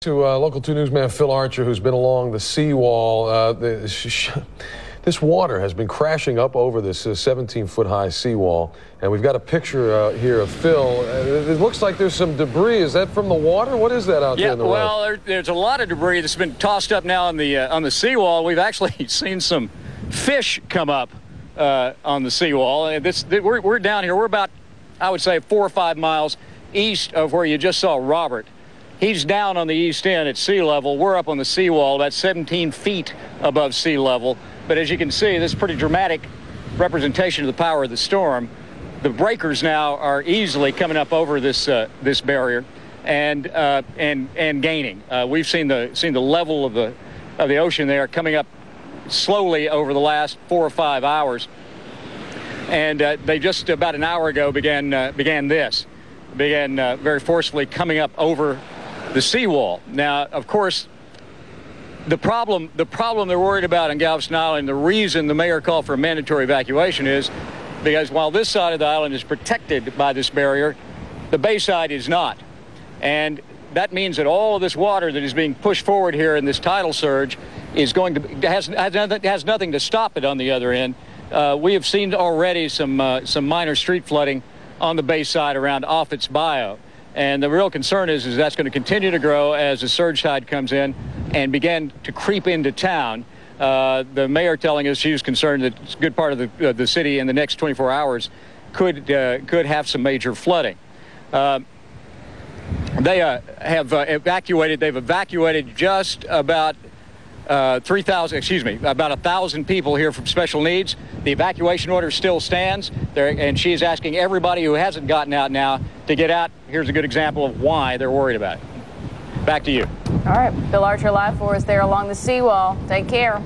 To Local 2 newsman Phil Archer, who's been along the seawall. This water has been crashing up over this 17-foot high seawall, and we've got a picture here of Phil. It looks like there's some debris. Is that from the water? What is that out there in the road? Well, there's a lot of debris that's been tossed up now on the seawall. We've actually seen some fish come up on the seawall. We're down here. We're about, I would say, 4 or 5 miles east of where you just saw Robert. He's down on the east end at sea level. We're up on the seawall about 17 feet above sea level. But as you can see, this is pretty dramatic representation of the power of the storm. The breakers now are easily coming up over this barrier and gaining. We've seen the level of the ocean there coming up slowly over the last 4 or 5 hours. And they just about an hour ago began very forcefully coming up over the seawall. Now, of course, the problem they're worried about in Galveston Island, the reason the mayor called for a mandatory evacuation is because while this side of the island is protected by this barrier, the bay side is not. And that means that all of this water that is being pushed forward here in this tidal surge is has nothing to stop it on the other end. We have seen already some minor street flooding on the bay side around Offutt's Bayou. And the real concern is that's going to continue to grow as the surge tide comes in and begin to creep into town. The mayor telling us she was concerned that a good part of the city in the next 24 hours could have some major flooding. They have evacuated. They've evacuated just about 1,000 people here from special needs. The evacuation order still stands there, and she is asking everybody who hasn't gotten out now to get out. Here's a good example of why they're worried about it. Back to you. All right, Phil Archer live for us there along the seawall. Take care.